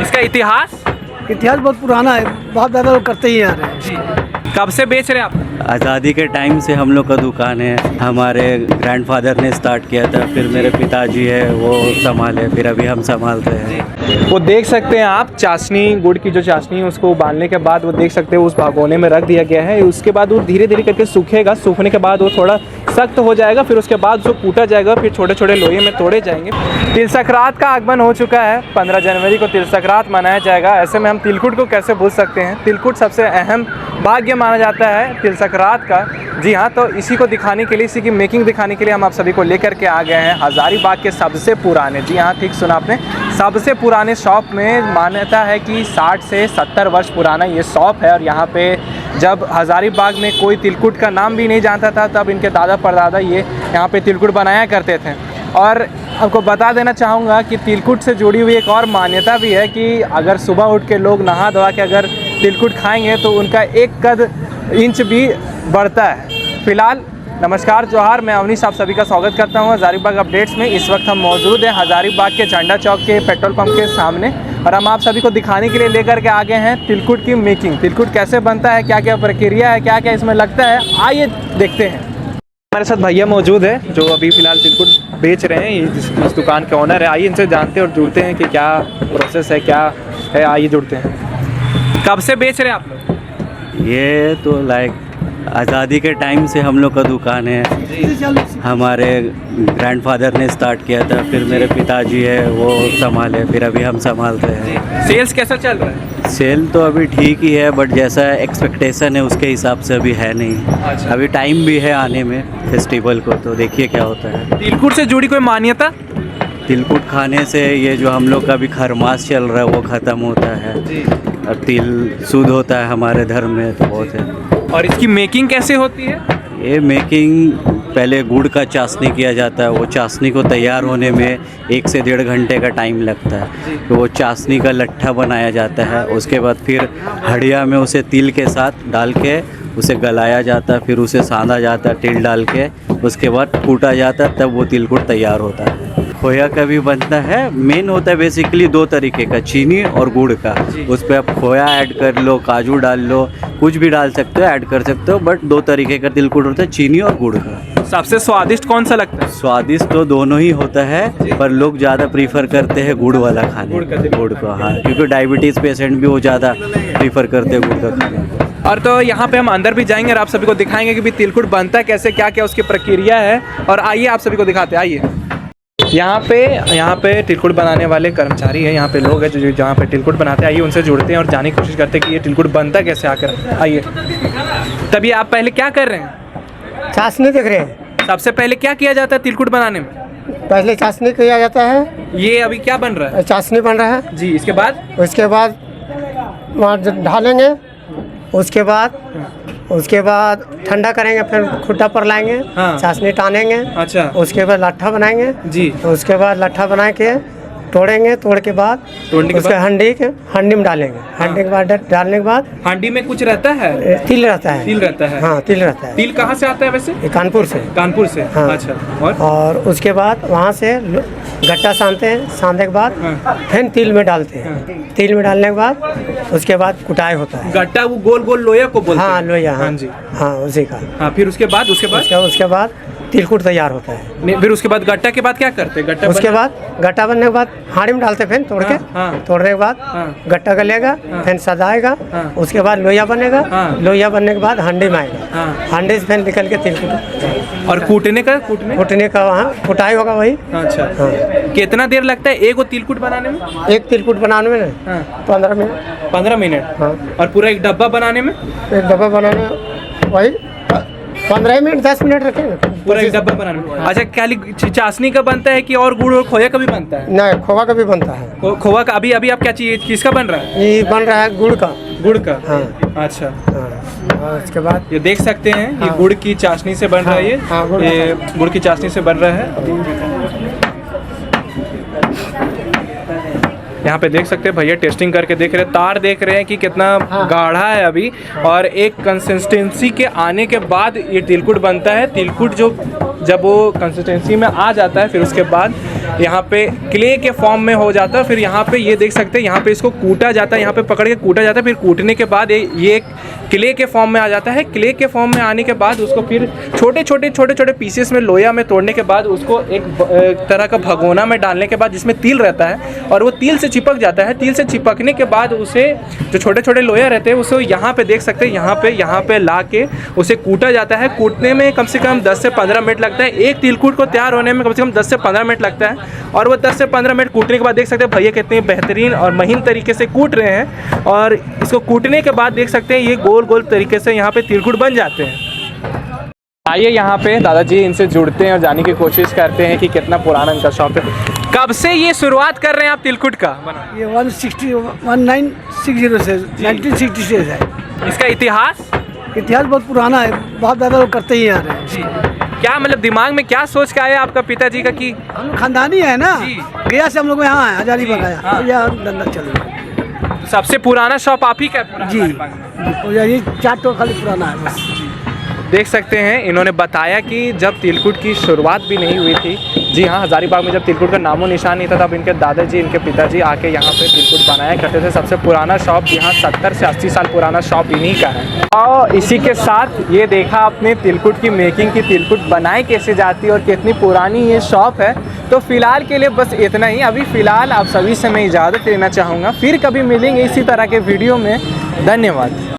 इसका इतिहास इतिहास बहुत पुराना है, बहुत ज़्यादा लोग करते ही आ रहे हैं। जी, कब से बेच रहे हैं आप? आज़ादी के टाइम से हम लोग का दुकान है। हमारे ग्रैंडफादर ने स्टार्ट किया था, फिर मेरे पिताजी है वो संभाले, फिर अभी हम संभालते हैं। वो देख सकते हैं आप, चाशनी, गुड़ की जो चाशनी है उसको उबालने के बाद वो देख सकते हैं उस भगोने में रख दिया गया है। उसके बाद वो धीरे धीरे करके सूखेगा, सूखने के बाद वो थोड़ा सख्त हो जाएगा, फिर उसके बाद उसको कूटा जाएगा, फिर छोटे छोटे लोहे में तोड़े जाएंगे। तिल संक्रांत का आगमन हो चुका है, 15 जनवरी को तिल संक्रांत मनाया जाएगा। ऐसे में हम तिलकुट को कैसे भूल सकते हैं। तिलकुट सबसे अहम भाग्य माना जाता है तिल संक्रांत का। जी हाँ, तो इसी को दिखाने के लिए, इसी की मेकिंग दिखाने के लिए हम आप सभी को लेकर के आ गए हैं हज़ारीबाग के सबसे पुराने, जी हाँ ठीक सुना आपने, सबसे पुराने शॉप में। मान्यता है कि 60 से 70 वर्ष पुराना ये शॉप है। और यहाँ पे जब हज़ारीबाग में कोई तिलकुट का नाम भी नहीं जानता था, तब इनके दादा परदादा ये यहाँ पे तिलकुट बनाया करते थे। और आपको बता देना चाहूँगा कि तिलकुट से जुड़ी हुई एक और मान्यता भी है कि अगर सुबह उठ के लोग नहा धोवा के अगर तिलकुट खाएंगे तो उनका 1 कद इंच भी बढ़ता है। फिलहाल नमस्कार जोहार, मैं अवनीश आप सभी का स्वागत करता हूँ हज़ारीबाग अपडेट्स में। इस वक्त हम मौजूद हैं हज़ारीबाग के झंडा चौक के पेट्रोल पंप के सामने, और हम आप सभी को दिखाने के लिए लेकर के आ गए हैं तिलकुट की मेकिंग। तिलकुट कैसे बनता है, क्या क्या प्रक्रिया है, क्या क्या इसमें लगता है, आइए देखते हैं। हमारे साथ भैया मौजूद है जो अभी फ़िलहाल तिलकुट बेच रहे हैं, इस दुकान के ओनर है। आइए इनसे जानते हैं और जुड़ते हैं कि क्या प्रोसेस है, क्या है। आइए जुड़ते हैं। कब से बेच रहे हैं आप लोग? ये तो लाइक आज़ादी के टाइम से हम लोग का दुकान है। हमारे ग्रैंडफादर ने स्टार्ट किया था, फिर मेरे पिताजी है वो संभाले, फिर अभी हम संभालते हैं। सेल्स कैसा चल रहा है? सेल तो अभी ठीक ही है, बट जैसा एक्सपेक्टेशन है उसके हिसाब से अभी है नहीं। अच्छा। अभी टाइम भी है आने में फेस्टिवल को, तो देखिए क्या होता है। तिलकुट से जुड़ी कोई मान्यता? तिलकुट खाने से ये जो हम लोग का भी खरमास चल रहा है वो ख़त्म होता है जी। और तिल शुद्ध होता है हमारे धर्म में, तो बहुत है। और इसकी मेकिंग कैसे होती है? ये मेकिंग पहले गुड़ का चाशनी किया जाता है। वो चाशनी को तैयार होने में 1 से 1.5 घंटे का टाइम लगता है। तो वो चाशनी का लट्ठा बनाया जाता है। उसके बाद फिर हड़िया में उसे तिल के साथ डाल के उसे गलाया जाता है, फिर उसे साना जाता है तिल डाल के, उसके बाद कूटा जाता है, तब वो तिलकुट तैयार होता है। खोया का भी बनता है। मेन होता है बेसिकली 2 तरीके का, चीनी और गुड़ का। उस पर आप खोया ऐड कर लो, काजू डाल लो, कुछ भी डाल सकते हो, ऐड कर सकते हो, बट 2 तरीके का तिलकुट होता है, चीनी और गुड़ का। सबसे स्वादिष्ट कौन सा लगता है? स्वादिष्ट तो दोनों ही होता है, पर लोग ज़्यादा प्रीफर करते हैं गुड़ वाला खाने, गुड़ को। हाँ, क्योंकि डायबिटीज़ पेशेंट भी वो ज़्यादा प्रीफर करते हैं गुड़ का खाने। और तो यहाँ पे हम अंदर भी जाएंगे और आप सभी को दिखाएंगे कि भी तिलकुट बनता है कैसे, क्या क्या उसकी प्रक्रिया है। और आइए आप सभी को दिखाते हैं। आइए यहाँ पे तिलकुट बनाने वाले कर्मचारी हैं, यहाँ पे लोग हैं जो जहाँ पे तिलकुट बनाते हैं। आइए उनसे जुड़ते हैं और जानने की कोशिश करते हैं कि ये तिलकुट बनता कैसे आकर। आइए। तभी आप पहले क्या कर रहे हैं? चाशनी देख रहे हैं। सबसे पहले क्या किया जाता है तिलकुट बनाने में? पहले चाशनी किया जाता है। ये अभी क्या बन रहा है? चाशनी बन रहा है जी। इसके बाद उसके बाद वहाँ ढालेंगे। उसके बाद ठंडा करेंगे, फिर खुट्टा पर लाएंगे। हाँ। चाशनी टानेंगे। अच्छा। उसके बाद लट्ठा बनाएंगे जी। उसके बाद लट्ठा बना के तोड़ेंगे। तोड़ने के बाद उसके हंडी में डालेंगे। हंडी के बाद डालने के बाद हांडी में कुछ रहता है? तिल रहता है। तिल रहता है? हाँ, तिल रहता है। तिल कहाँ से आता है वैसे? ये कानपुर से। कानपुर से? हाँ। अच्छा। और उसके बाद वहाँ से गट्टा सानते हैं। सानने के बाद हाँ। फिर तिल में डालते हैं। तिल में डालने के बाद उसके बाद कुटाई होता है। गट्टा वो गोल गोल लोया को बोलते हैं? हाँ, लोया। हाँ जी। हाँ, उसी का। हाँ, फिर उसके बाद तिलकुट तैयार होता है। फिर उसके बाद गट्टा के बाद क्या करते हैं? उसके बाद गट्टा बनने के बाद हांडी में डालते हैं, फिर तोड़ के। हाँ। तोड़ने के बाद गट्टा गलेगा, फिर सजाएगा। उसके बाद लोया बनेगा। लोया बनने के बाद हांडी में आएगा। हांडी से फिर निकल के तिलकुट। और कूटने का वहाँ कुटाई होगा वही। अच्छा। कितना देर लगता है एक तिलकुट बनाने में? एक तिलकुट बनाने में 15 मिनट। 15 मिनट? हाँ। और पूरा एक डब्बा बनाने में? एक डब्बा बनाने में वही 15 मिनट 10 मिनट रखेंगे पूरा एक डब्बा बनाने में। अच्छा, खाली चाशनी का बनता है कि और गुड़ और खोया का भी बनता है? नहीं, खोवा का भी बनता है। खोवा का अभी आप क्या चीज किसका बन रहा है? ये बन रहा है गुड़ का। गुड़ का? हाँ। अच्छा। हाँ। उसके बाद ये देख सकते हैं, ये हाँ। गुड़ की चाशनी से बन रहा है। हाँ, ये गुड़ की चाशनी से बन रहा है। यहाँ पे देख सकते हैं भैया टेस्टिंग करके देख रहे हैं, तार देख रहे हैं कि कितना गाढ़ा है अभी। और एक कंसिस्टेंसी के आने के बाद ये तिलकुट बनता है। तिलकुट जो जब वो कंसिस्टेंसी में आ जाता है फिर उसके बाद यहाँ पे क्ले के फॉर्म में हो जाता है। फिर यहाँ पे ये देख सकते हैं, यहाँ पे इसको कूटा जाता है, यहाँ पे पकड़ के कूटा जाता है। फिर कूटने के बाद ये क्ले के फॉर्म में आ जाता है। क्ले के फॉर्म में आने के बाद उसको फिर छोटे छोटे पीसेस में लोया में तोड़ने के बाद उसको एक तरह का भगोना में डालने के बाद जिसमें तिल रहता है और वो तिल से चिपक जाता है। तिल से चिपकने के बाद उसे जो छोटे छोटे लोया रहते हैं उसे यहाँ पे देख सकते हैं, यहाँ पे ला के उसे कूटा जाता है। कूटने में कम से कम 10 से 15 मिनट लगता है। एक तिलकुट को तैयार होने में कम से कम 10 से 15 मिनट लगता है। और वो 10 से 15 मिनट कूटने के बाद देख सकते हैं भैया कितने बेहतरीन और महीन तरीके से कूट रहे हैं। और इसको कूटने के बाद देख सकते हैं ये गोल गोल तरीके से यहाँ पे तिलकुट बन जाते हैं। आइए यहाँ पे दादाजी इनसे जुड़ते हैं और जानने की कोशिश करते हैं कि कितना पुराना इनका शौक है। कब से ये शुरुआत कर रहे हैं आप तिलकुट का? ये 1960 से 1960 से है। इसका इतिहास बहुत पुराना है, बहुत ज़्यादा लोग करते ही आ रहे हैं। क्या मतलब दिमाग में क्या सोच के आया आपका पिताजी का कि हम लोग खानदानी है ना, गया से हम लोग यहाँ आए, हजारीबाग आया, यहाँ धंधा चल रहा है। सबसे पुराना शॉप आप ही का है? जी, ये 4 टो खाली पुराना है बस। देख सकते हैं इन्होंने बताया कि जब तिलकुट की शुरुआत भी नहीं हुई थी, जी हाँ, हजारीबाग में जब तिलकुट का नामो निशान नहीं था तब इनके दादाजी इनके पिताजी आके यहाँ पे तिलकुट बनाया करते थे। सबसे पुराना शॉप यहाँ 70 से 80 साल पुराना शॉप इन्हीं का है। और इसी के साथ ये देखा आपने तिलकुट की मेकिंग की, तिलकुट बनाई कैसे जाती है और कितनी पुरानी ये शॉप है। तो फिलहाल के लिए बस इतना ही। अभी फ़िलहाल आप सभी से मैं इजाज़त लेना चाहूँगा, फिर कभी मिलेंगे इसी तरह के वीडियो में। धन्यवाद।